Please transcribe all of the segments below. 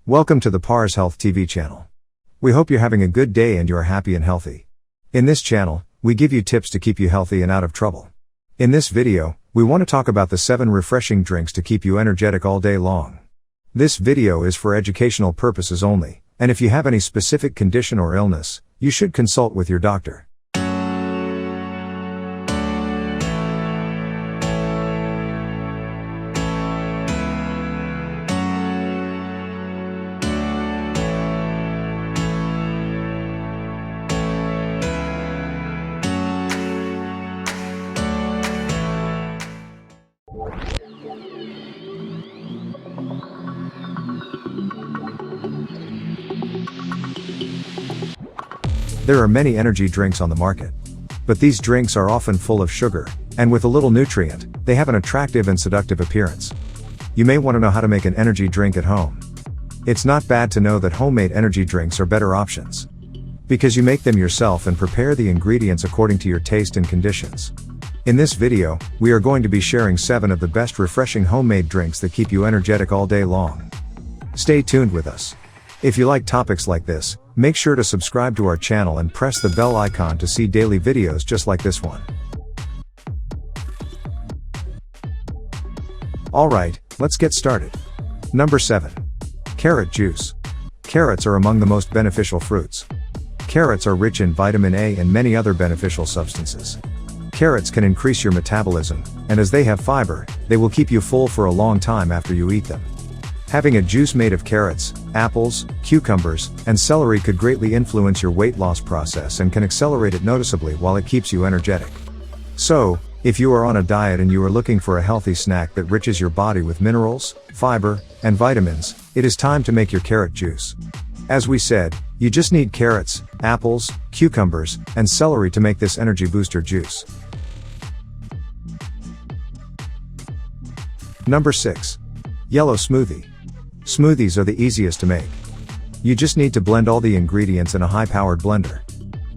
Welcome to the parshealthTV channel. We hope you're having a good day and you are happy and healthy. In this channel, we give you tips to keep you healthy and out of trouble. In this video, we want to talk about the 7 refreshing drinks to keep you energetic all day long. This video is for educational purposes only, and if you have any specific condition or illness, you should consult with your doctor. There are many energy drinks on the market. But these drinks are often full of sugar, and with a little nutrient, they have an attractive and seductive appearance. You may want to know how to make an energy drink at home. It's not bad to know that homemade energy drinks are better options. Because you make them yourself and prepare the ingredients according to your taste and conditions. In this video, we are going to be sharing 7 of the best refreshing homemade drinks that keep you energetic all day long. Stay tuned with us. If you like topics like this, make sure to subscribe to our channel and press the bell icon to see daily videos just like this one. Alright, let's get started. Number 7. Carrot juice. Carrots are among the most beneficial fruits. Carrots are rich in vitamin A and many other beneficial substances. Carrots can increase your metabolism, and as they have fiber, they will keep you full for a long time after you eat them. Having a juice made of carrots, apples, cucumbers, and celery could greatly influence your weight loss process and can accelerate it noticeably while it keeps you energetic. So, if you are on a diet and you are looking for a healthy snack that riches your body with minerals, fiber, and vitamins, it is time to make your carrot juice. As we said, you just need carrots, apples, cucumbers, and celery to make this energy booster juice. Number 6. Yellow smoothie. Smoothies are the easiest to make. You just need to blend all the ingredients in a high-powered blender.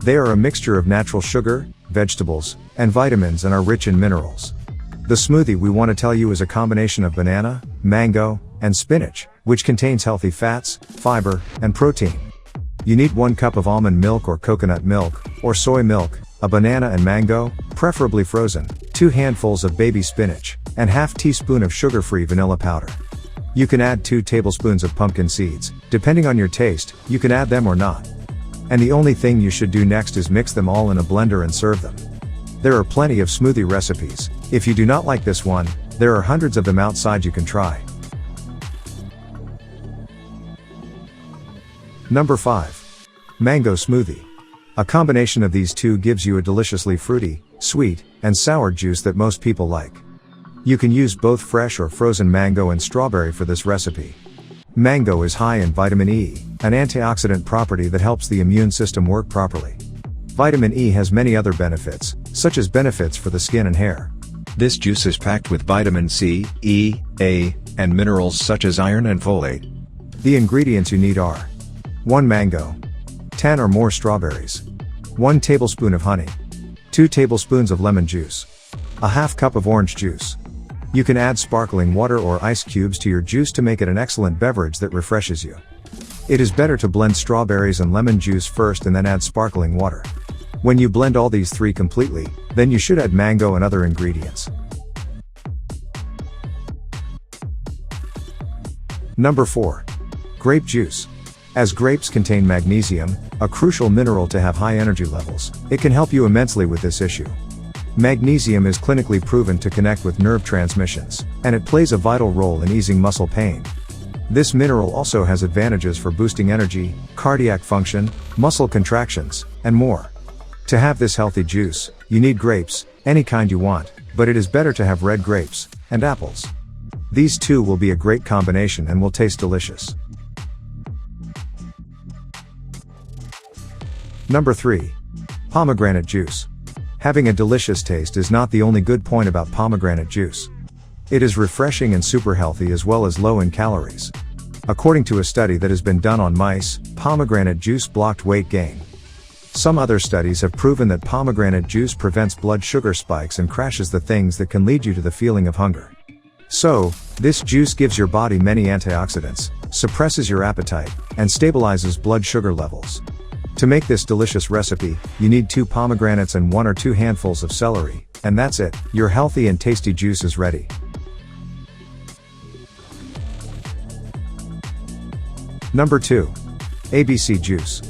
They are a mixture of natural sugar, vegetables, and vitamins and are rich in minerals. The smoothie we want to tell you is a combination of banana, mango, and spinach, which contains healthy fats, fiber, and protein. You need 1 cup of almond milk or coconut milk, or soy milk, a banana and mango, preferably frozen, 2 handfuls of baby spinach, and ½ teaspoon of sugar-free vanilla powder. You can add 2 tablespoons of pumpkin seeds. Depending on your taste, you can add them or not. And the only thing you should do next is mix them all in a blender and serve them. There are plenty of smoothie recipes. If you do not like this one, there are hundreds of them outside you can try. Number 5. Mango smoothie. A combination of these two gives you a deliciously fruity, sweet, and sour juice that most people like. You can use both fresh or frozen mango and strawberry for this recipe. Mango is high in vitamin E, an antioxidant property that helps the immune system work properly. Vitamin E has many other benefits, such as benefits for the skin and hair. This juice is packed with vitamin C, E, A, and minerals such as iron and folate. The ingredients you need are 1 mango, 10 or more strawberries, 1 tablespoon of honey, 2 tablespoons of lemon juice, a ½ cup of orange juice. You can add sparkling water or ice cubes to your juice to make it an excellent beverage that refreshes you. It is better to blend strawberries and lemon juice first and then add sparkling water. When you blend all these 3 completely, then you should add mango and other ingredients. Number 4. Grape juice. As grapes contain magnesium, a crucial mineral to have high energy levels, it can help you immensely with this issue. Magnesium is clinically proven to connect with nerve transmissions, and it plays a vital role in easing muscle pain. This mineral also has advantages for boosting energy, cardiac function, muscle contractions, and more. To have this healthy juice, you need grapes, any kind you want, but it is better to have red grapes, and apples. These two will be a great combination and will taste delicious. Number 3. Pomegranate juice. Having a delicious taste is not the only good point about pomegranate juice. It is refreshing and super healthy as well as low in calories. According to a study that has been done on mice, pomegranate juice blocked weight gain. Some other studies have proven that pomegranate juice prevents blood sugar spikes and crashes the things that can lead you to the feeling of hunger. So, this juice gives your body many antioxidants, suppresses your appetite, and stabilizes blood sugar levels. To make this delicious recipe, you need 2 pomegranates and 1 or 2 handfuls of celery, and that's it, your healthy and tasty juice is ready. Number 2. ABC juice.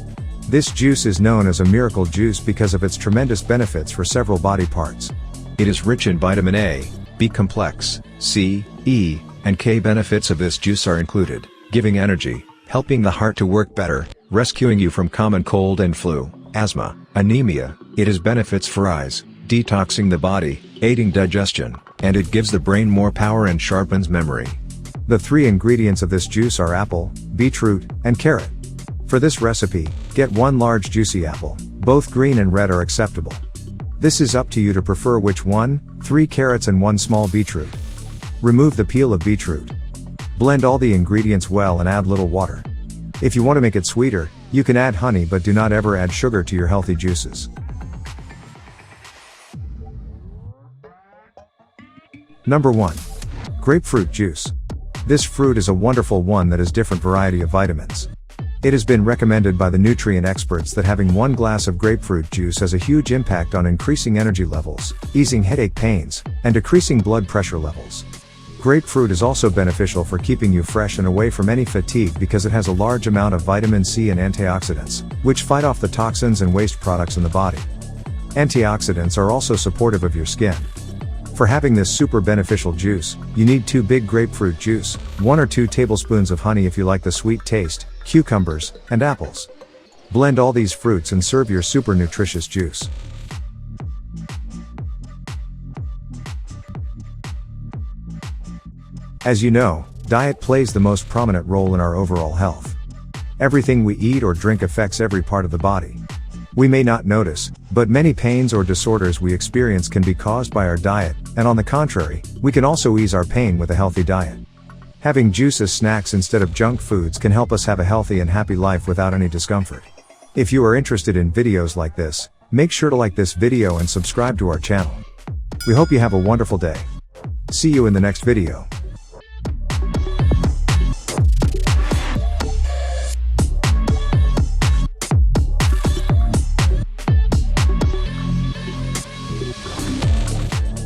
This juice is known as a miracle juice because of its tremendous benefits for several body parts. It is rich in vitamin A, B complex, C, E, and K. Benefits of this juice are included: giving energy, helping the heart to work better, rescuing you from common cold and flu, asthma, anemia. It has benefits for eyes, detoxing the body, aiding digestion, and it gives the brain more power and sharpens memory. The 3 ingredients of this juice are apple, beetroot, and carrot. For this recipe, get 1 large juicy apple. Both green and red are acceptable. This is up to you to prefer which one. 3 carrots and 1 small beetroot. Remove the peel of beetroot. Blend all the ingredients well and add little water. If you want to make it sweeter, you can add honey, but do not ever add sugar to your healthy juices. Number 1. Grapefruit juice. This fruit is a wonderful one that has different variety of vitamins. It has been recommended by the nutrient experts that having 1 glass of grapefruit juice has a huge impact on increasing energy levels, easing headache pains, and decreasing blood pressure levels. Grapefruit is also beneficial for keeping you fresh and away from any fatigue because it has a large amount of vitamin C and antioxidants, which fight off the toxins and waste products in the body. Antioxidants are also supportive of your skin. For having this super beneficial juice, you need 2 big grapefruit juice, 1 or 2 tablespoons of honey if you like the sweet taste, cucumbers, and apples. Blend all these fruits and serve your super nutritious juice. As you know, diet plays the most prominent role in our overall health. Everything we eat or drink affects every part of the body. We may not notice, but many pains or disorders we experience can be caused by our diet, and on the contrary, we can also ease our pain with a healthy diet. Having juice as snacks instead of junk foods can help us have a healthy and happy life without any discomfort. If you are interested in videos like this, make sure to like this video and subscribe to our channel. We hope you have a wonderful day. See you in the next video.